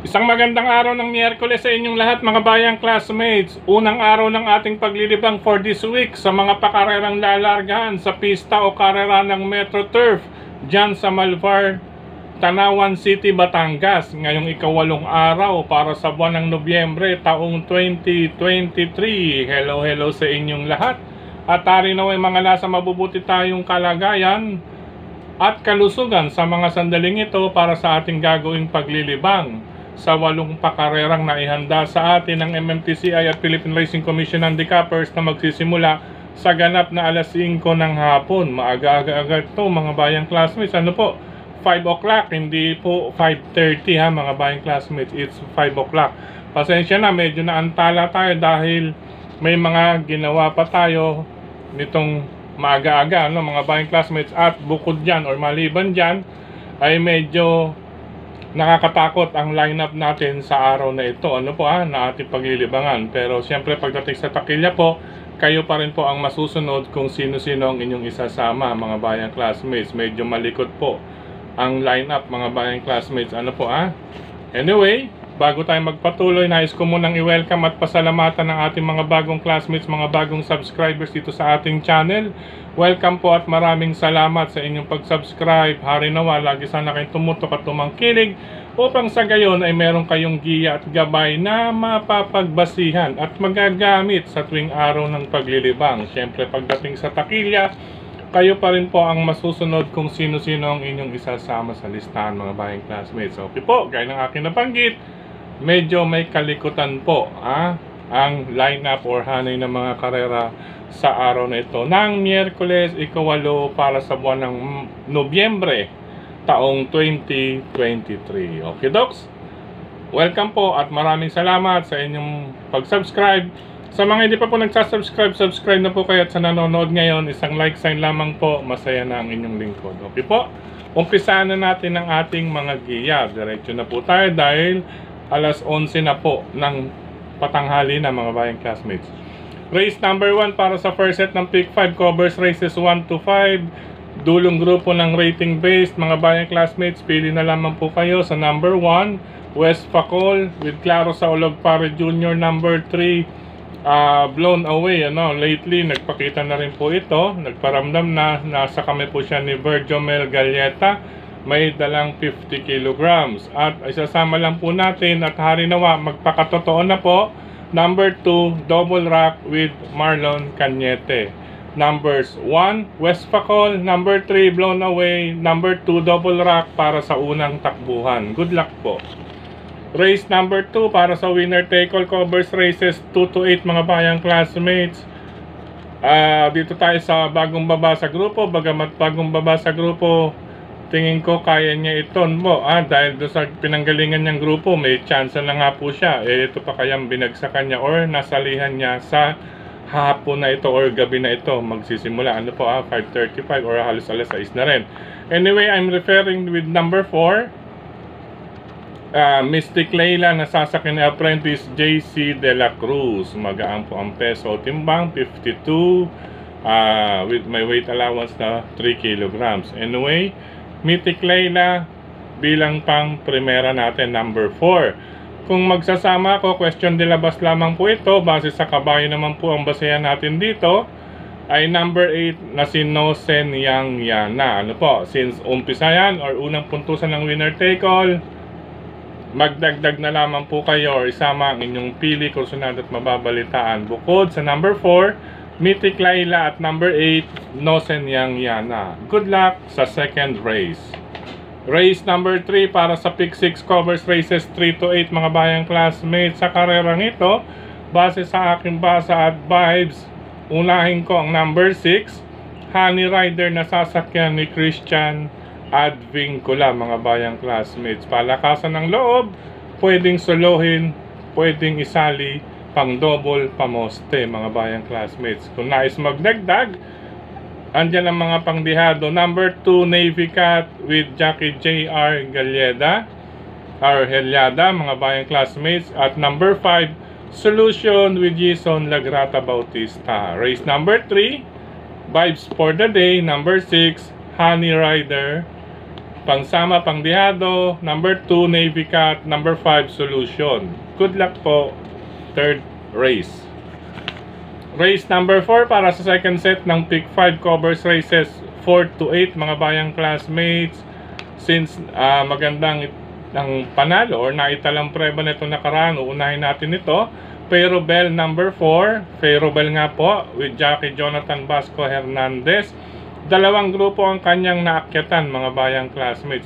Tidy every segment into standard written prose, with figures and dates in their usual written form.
Isang magandang araw ng Miyerkules sa inyong lahat mga bayang classmates. Unang araw ng ating paglilibang for this week sa mga pakarerang lalargahan sa pista o karera ng Metro Turf dyan sa Malvar, Tanawan City, Batangas. Ngayong ika-8 araw para sa buwan ng Nobyembre taong 2023. Hello sa inyong lahat. At tari na mga nasa mabubuti tayong kalagayan at kalusugan sa mga sandaling ito para sa ating gagawing paglilibang sa 8 pakarerang naihanda sa atin ng MMTCI at Philippine Racing Commission Handicappers na magsisimula sa ganap na alas 5 ng hapon. Maaga-aga ito mga bayang classmates. Ano po? 5 o'clock, hindi po 5:30 ha mga bayang classmates. It's 5 o'clock. Pasensya na, medyo naantala tayo dahil may mga ginawa pa tayo nitong maaga-aga mga bayang classmates. At bukod dyan or maliban dyan ay medyo nakakatakot ang lineup natin sa araw na ito. Na ating paglilibangan. Pero siyempre pagdating sa takilya po, kayo pa rin po ang masusunod kung sino-sino ang inyong isasama mga bayang classmates. Medyo malikot po ang lineup mga bayang classmates. Anyway, bago tayo magpatuloy, nais ko munang i-welcome at pasalamatan ng ating mga bagong classmates, mga bagong subscribers dito sa ating channel. Welcome po at maraming salamat sa inyong pag-subscribe. Hari nawa, lagi sana kayong tumutok at tumangkilig upang sa gayon ay meron kayong giya at gabay na mapapagbasihan at magagamit sa tuwing araw ng paglilibang. Siyempre pagdating sa takilya, kayo pa rin po ang masusunod kung sino-sino ang inyong isasama sa listahan mga bayang classmates. Okay po, gaya ng aking nabanggit, medyo may kalikutan po ang lineup or hanay ng mga karera sa araw na ito ng Miyerkules, ika-8 para sa buwan ng Nobyembre taong 2023. Okay docs? Welcome po at maraming salamat sa inyong pag-subscribe. Sa mga hindi pa po nagsasubscribe, subscribe na po kayo at sa nanonood ngayon, isang like sign lamang po, masaya na ang inyong lingkod. Okay po? Umpisahan na natin ang ating mga giya. Diretso na po tayo dahil alas 11 na po ng patanghali na mga bayang classmates. Race number 1 para sa first set ng Pick 5 covers races 1 to 5. Dulong grupo ng rating based mga bayang classmates. Pili na lamang po kayo sa number 1, West Facol with Claro Saulog Pare Jr. Number 3, Blown Away. Lately nagpakita na rin po ito. Nagparamdam na nasa kami po siya ni Virgil Mel Galleta. May dalang 50 kilograms. At isasama lang po natin at hari nawa magpakatotoo na po. Number 2, Double Rock with Marlon Cañete. Numbers 1, West Facol. Number 3, Blown Away. Number 2, Double Rock para sa unang takbuhan. Good luck po. Race number 2 para sa winner take all covers races 2 to 8 mga bayang classmates. Dito tayo sa bagong baba sa grupo. Bagamat bagong baba sa grupo, tingin ko kaya niya ito dahil doon sa pinanggalingan niyang grupo, may chance na nga po siya. Ito pa kayang binagsakan niya or nasalihan niya sa hapon na ito or gabi na ito. Magsisimula 5:35 or halos alas 6 na rin. Anyway, I'm referring with number 4, Mystic Layla na sasakyan ni apprentice JC De La Cruz. Magaan po ang peso timbang 52 with my weight allowance na 3 kilograms. Anyway, Mythic Layla bilang pang primera natin, number 4. Kung magsasama ako, question de labas lamang po ito. Base sa kabayo naman po ang basehan natin dito ay number 8 na si Nosen Yang Yana. Since umpisa yan or unang puntusan ng winner take all, magdagdag na lamang po kayo or isama ang inyong pili, kursunad at mababalitaan. Bukod sa number 4, Mythic Layla at number 8, Nosen Yang Yana. Good luck sa second race. Race number 3 para sa Pick 6 covers races 3 to 8 mga bayang classmates. Sa karerang ito, base sa aking basa at vibes, unahin ko ang number 6, Honey Rider na sasakyan ni Christian Advincula mga bayang classmates. Palakasan ng loob, pwedeng solohin, pwedeng isali, pang double, pamoste mga bayang classmates. Kung nais magdagdag, andyan ang mga pangdihado. Number 2, Navy Cat with Jackie J.R. Galleda or Heliada mga bayang classmates. At number 5, Solution with Jason Lagrata Bautista. Race number 3, Vibes for the Day. Number 6, Honey Rider Pangsama, Pangdihado. Number 2, Navy Cat. Number 5, Solution. Good luck po. Third race. Race number 4 para sa second set ng Pick 5 covers races 4 to 8 mga bayang classmates. Since magandang ang panalo or naitalang preba nito nakaraan, uunahin natin ito. Ferrobel number 4. Ferrobel nga po with Jackie Jonathan Vasco Hernandez. Dalawang grupo ang kanyang naakyatan mga bayang classmates.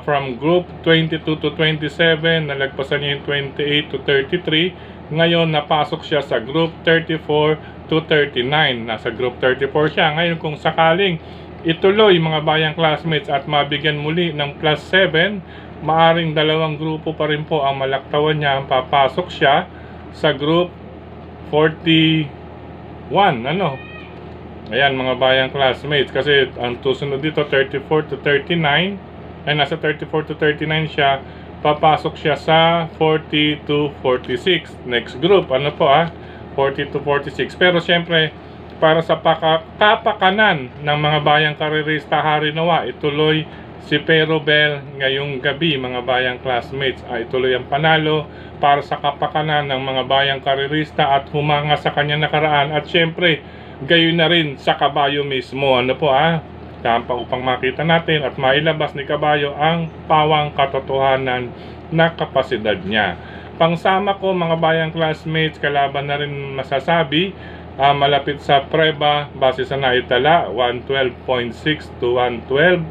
From group 22 to 27, nalagpasan niya yung 28 to 33. Ngayon napasok siya sa group 34 to 39. Nasa group 34 siya. Ngayon kung sakaling ituloy mga bayang classmates at mabigyan muli ng plus 7, maaring dalawang grupo pa rin po ang malaktawan niya. Papasok siya sa group 41. Ayan mga bayang classmates, kasi ang susunod dito 34 to 39, ay nasa 34 to 39 siya, papasok siya sa 40 to 46. Next group, 40 to 46. Pero syempre, para sa kapakanan ng mga bayang karirista, hari nawa, ituloy si Ferrobel ngayong gabi mga bayang classmates. Ituloy ang panalo para sa kapakanan ng mga bayang karirista at humanga sa kanya nakaraan. At syempre, gayon na rin sa kabayo mismo. Tampa upang makita natin at mailabas ni kabayo ang pawang katotohanan na kapasidad niya. Pangsama ko mga bayang classmates, kalaban na rin masasabi, malapit sa preba base sa naitala 112.6 to 112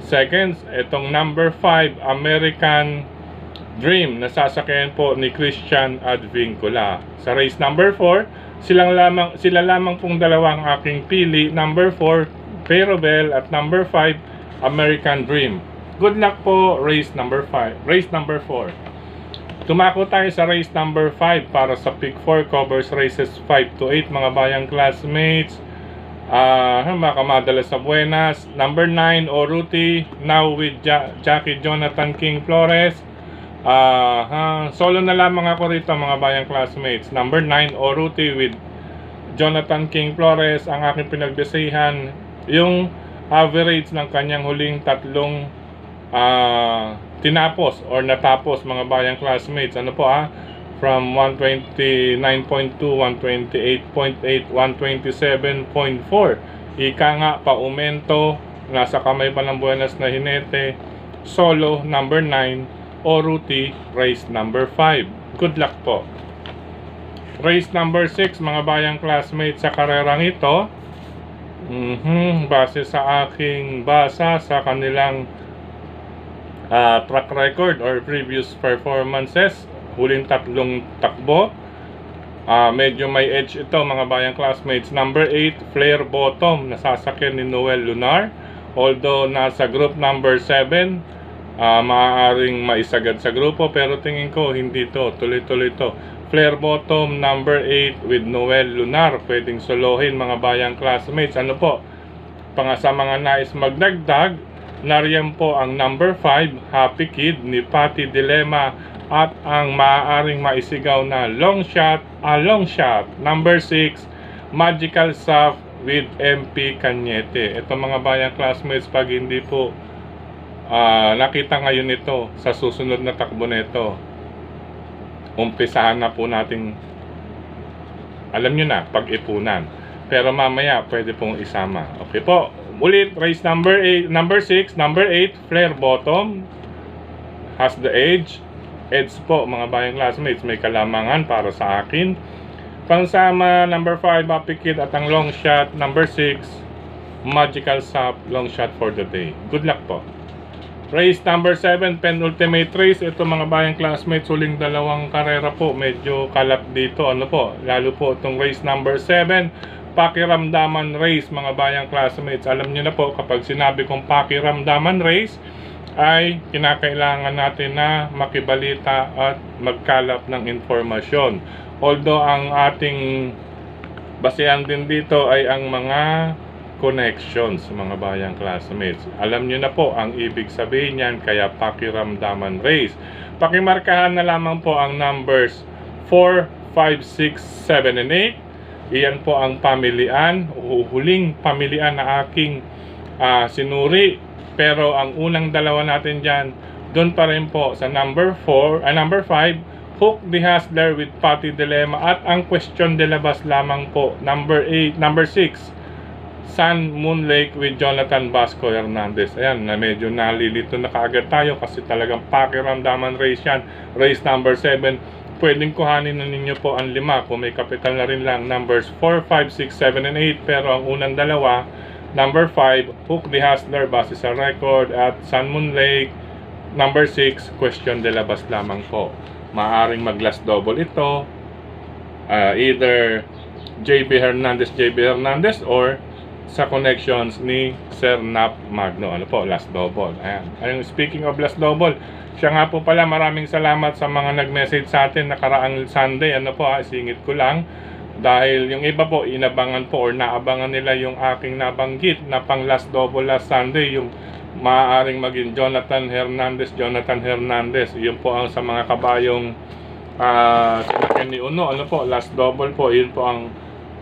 seconds. Itong number 5 American Dream, nasasakyan po ni Christian Advincula. Sa race number 4, sila lamang pong dalawang aking pili. Number 4, Ferrobel, at number 5, American Dream. Good luck po, race number 5. Race number 4. Tumako tayo sa race number 5 para sa Pick 4 covers races 5 to 8 mga bayang classmates. Madalas sa Buenas. Number 9, Oruti, now with Jackie Jonathan King Flores. Solo na lamang ako rito mga bayang classmates. Number 9, Oruti with Jonathan King Flores ang aking pinagbisahan. Yung average ng kanyang huling tatlong tinapos or natapos mga bayang classmates. From 129.2, 128.8, 127.4. Ika nga, paumento, nasa kamay pa ng Buenas na Jinete. Solo, number 9, Oruti, race number 5. Good luck po. Race number 6 mga bayang classmates, sa karerang ito, base sa aking basa sa kanilang track record or previous performances, huling tatlong takbo, medyo may edge ito mga bayang classmates. Number 8, Flare Bottom, nasasakyan ni Noel Lunar. Although nasa group number 7, maaaring maisagad sa grupo, pero tingin ko hindi to, tuloy-tuloy to. Flare Bottom number 8 with Noel Lunar, pwedeng solohin mga bayang classmates. Sa mga nais magdagdag, nariyan po ang number 5, Happy Kid ni Patty Dilema, at ang maaaring maisigaw na long shot, number 6, Magical Soft with MP Cañete. Ito mga bayang classmates, pag hindi po nakita ngayon ito sa susunod na takbo nito, umpisahan na po nating, alam nyo na, pag-ipunan. Pero mamaya pwede pong isama. Okay po, ulit, race number 8, number 6, number 8, Flare Bottom has the edge po mga bayang classmates, may kalamangan para sa akin. Pangsama, number 5, Happy Kid, at ang long shot, number 6, Magical Soft, long shot for the day. Good luck po. Race number 7, penultimate race. Ito mga bayang classmates, huling dalawang karera po. Medyo kalap dito. Lalo po itong race number 7, pakiramdaman race mga bayang classmates. Alam nyo na po, kapag sinabi kong pakiramdaman race, ay kinakailangan natin na makibalita at magkalap ng informasyon. Although ang ating basehan din dito ay ang mga connections mga bayang classmates. Alam nyo na po ang ibig sabihin niyan, kaya pakiramdaman race. Pakimarkahan na lamang po ang numbers 4, 5, 6, 7, and 8. Iyan po ang pamilian, huling pamilian na aking sinuri Pero ang unang dalawa natin dyan, doon pa rin po sa number 5, Hook the Hustler with Patty Dilemma. At ang question de labas lamang po, number 6, Sun Moon Lake with Jonathan Vasco Hernandez. Ayan, na medyo nalilito na kaagad tayo kasi talagang pakiramdaman race yan. Race number 7, pwedeng kuhanin na ninyo po ang 5 kung may kapital na rin lang. Numbers 4, 5, 6, 7, and 8. Pero ang unang dalawa, number 5, Hook the Hustler base sa record, at Sun Moon Lake. Number 6, question de labas lamang po. Maaring mag-last double ito. Either JB Hernandez or sa connections ni Sir Nap Magno. Ano po, last double. Ayan. Speaking of last double, siya nga po pala, maraming salamat sa mga nag-message sa atin nakaraang Sunday. Ano po, isingit ko lang. Dahil yung iba po, inabangan po or naabangan nila yung aking nabanggit na pang last double last Sunday, yung maaaring maging Jonathan Hernandez. Yun po ang sa mga kabayong sinakyan ni Uno. Ano po, last double po, yun po ang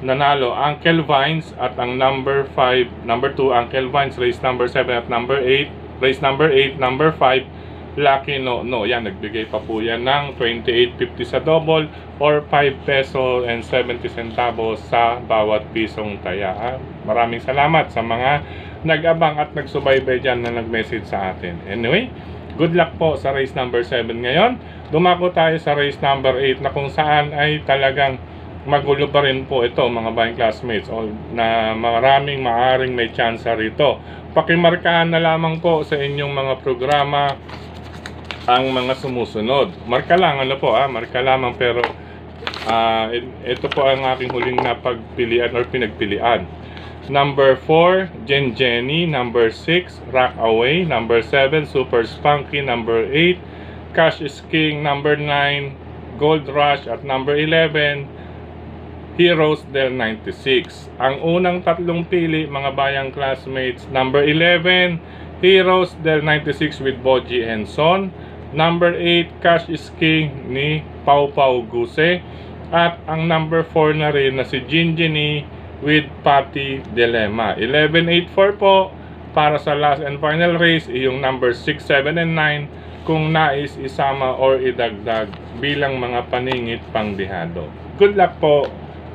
nanalo. Uncle Vines at ang number 2, Uncle Vines, race number 7 at number 8, race number 8, number 5, Lucky No. Yan, nagbigay pa po yan ng 28.50 sa double or 5 peso and 70 centavos sa bawat pisong taya. Maraming salamat sa mga nag-abang at nagsubaybay dyan na nag-message sa atin. Anyway, good luck po sa race number 7 ngayon. Dumako tayo sa race number 8 na kung saan ay talagang magulo pa rin po ito, mga bayang classmates, na maraming maaring may chance rito. Pakimarkahan na lamang po sa inyong mga programa ang mga sumusunod. Marka lang, marka lamang, pero ito po ang aking huling napagpilian or pinagpilian. Number 4, Jenny. Number 6, Rock Away. Number 7, Super Spunky. Number 8, Cash is King. Number 9, Gold Rush. At number 11, Heroes del 96. Ang unang tatlong pili, mga bayang classmates, number 11, Heroes del 96 with Boji and Son. Number 8, Cash is King ni Pau Guse. At ang number 4 na rin na si Jinjini with Patty Dilemma. 11-8-4 po para sa last and final race, yung number 6, 7, and 9 kung nais isama or idagdag bilang mga paningit pangdihado. Good luck po,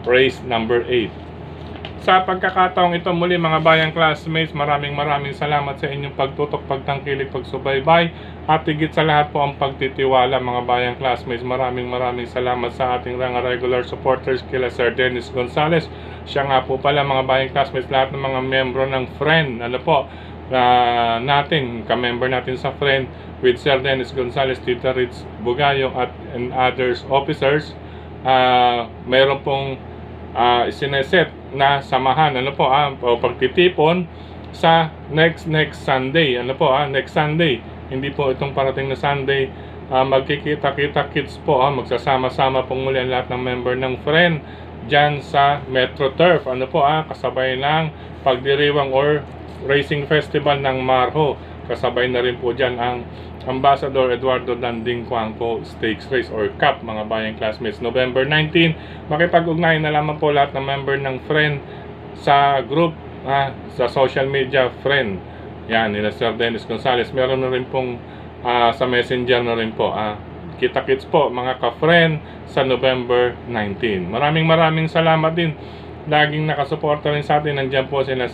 race number 8. Sa pagkakataong ito muli, mga bayang classmates, maraming salamat sa inyong pagtutok, pagtangkilik, pagsubaybay, at higit sa lahat po ang pagtitiwala, mga bayang classmates. Maraming salamat sa ating regular supporters, kila Sir Dennis Gonzales. Siya nga po pala, mga bayang classmates, lahat ng mga membro ng Friend, natin, ka-member natin sa Friend, with Sir Dennis Gonzales, Tita Ritz Bugayong, and others officers. Meron pong sineset na samahan o pagtitipon sa next Sunday. Next Sunday, hindi po itong parating na Sunday. Magkikita-kita kids po, magsasama-sama pong muli ang lahat ng member ng Friend dyan sa Metro Turf. Kasabay ng pagdiriwang or racing festival ng Marho. Kasabay na rin po dyan ang Ambassador Eduardo Danding Cuangco Stakes Race or Cup, mga bayang classmates. November 19, makipag-ugnayan na lamang po lahat ng member ng Friend sa group, sa social media Friend. Yan, nila Sir Dennis Gonzales. Meron na rin pong sa messenger na rin po. Kita-kits po, mga ka-Friend, sa November 19. Maraming salamat din. Laging nakasuporta rin sa atin. Nandiyan po sila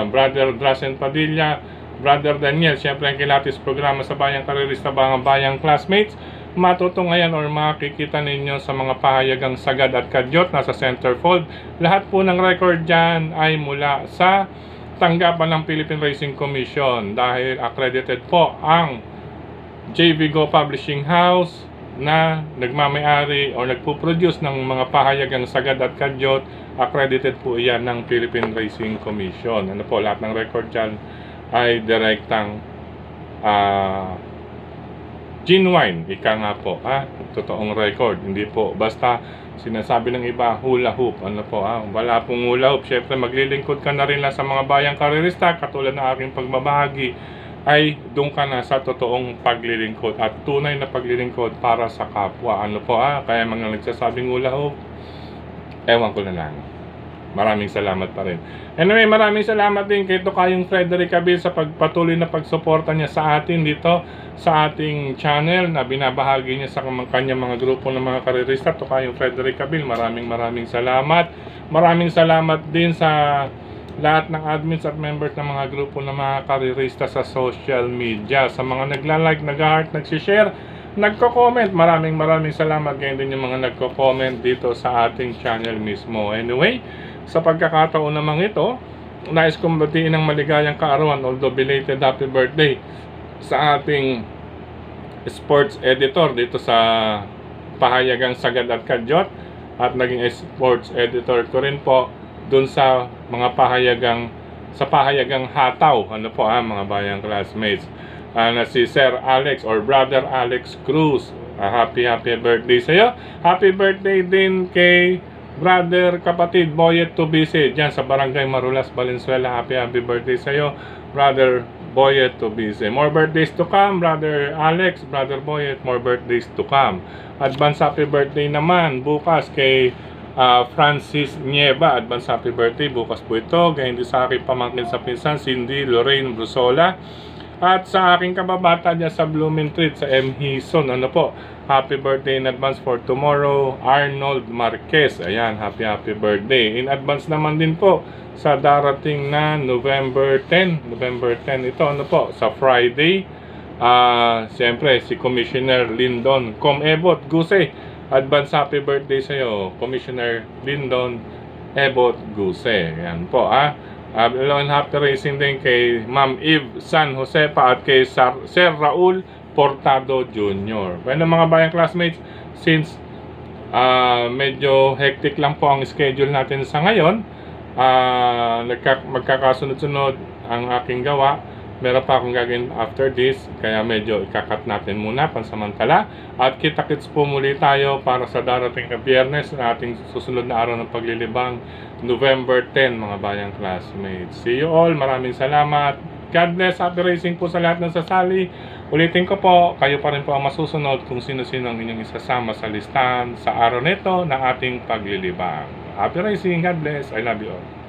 Brother Drasen Padilla, Brother Daniel, siyempre ang kilatis programa sa Bayang Karerista, mga bayang classmates. Matutunghayan or makikita ninyo sa mga pahayagang sagad at kadyot nasa centerfold. Lahat po ng record dyan ay mula sa tanggapan ng Philippine Racing Commission dahil accredited po ang JV Go Publishing House na nagmamayari o nagpo-produce ng mga pahayagang sagad at kadyot. Accredited po iyan ng Philippine Racing Commission. Lahat ng record dyan ay direktang genuine, ika nga po, totoong record. Hindi po basta sinasabi ng iba hula hoop. Wala pong hula hoop. Syempre maglilingkod ka na rin lang sa mga bayang karerista, katulad ng aking pagbabahagi, ay doon ka na sa totoong paglilingkod at tunay na paglilingkod para sa kapwa. Kaya mga nagsasabing hula hoop, ewan ko na lang. Maraming salamat pa rin. Anyway, maraming salamat din kay Tokayong Frederick Abil sa pagpatuloy na pagsuporta niya sa atin dito sa ating channel na binabahagi niya sa kanyang mga grupo ng mga karerista. Tokayong Frederick Abil, maraming salamat. Maraming salamat din sa lahat ng admins at members ng mga grupo ng mga karerista sa social media. Sa mga nagla-like, nag-heart, nag-share, nagko-comment, maraming salamat. Ganyan din yung mga nagko-comment dito sa ating channel mismo. Anyway, sa pagkakataon namang ito, nais kong batiin ng maligayang kaarawan, although belated happy birthday sa ating sports editor dito sa pahayagang Sagad at Kadyot, at naging sports editor ko rin po dun sa mga pahayagang Hataw, mga bayang classmates, na si Sir Alex or Brother Alex Cruz. Happy birthday sa iyo. Happy birthday din kay Brother Kapatid Boyet Tubise dyan sa Barangay Marulas, Valenzuela. Happy birthday sa iyo, Brother Boyet Tubise. More birthdays to come, Brother Alex, Brother Boyet, more birthdays to come. Advance happy birthday naman bukas kay Francis Nieva. Advance happy birthday bukas po ito. Ganyan din sa aking pamangkin sa pinsan, Cindy Lorraine Brusola. At sa aking kababata dyan sa Blumentritt, sa M. Hison, happy birthday in advance for tomorrow, Arnold Marquez. Ayan, happy birthday. In advance naman din po sa darating na November 10 ito, sa Friday. Siyempre, si Commissioner Lyndon Ebot Guse. Advance happy birthday sa iyo, Commissioner Lyndon Ebot Guse. Ayan po, Hello and happy racing din kay Ma'am Eve San Josepa at kay Sir Raul Portado Jr. Bueno, mga bayang classmates, since medyo hectic lang po ang schedule natin sa ngayon, magkakasunod-sunod ang aking gawa. Meron pa akong gagawin after this, kaya medyo ikakat natin muna pansamantala. At kita-kits po muli tayo para sa darating na Biyernes na ating susunod na araw ng paglilibang, November 10, mga bayang classmates. See you all, maraming salamat. God bless, happy racing po sa lahat ng sasali. Ulitin ko po, kayo pa rin po ang masusunod kung sino-sino ang inyong isasama sa listahan sa araw nito na ating paglilibang. Happy racing, God bless, I love you all.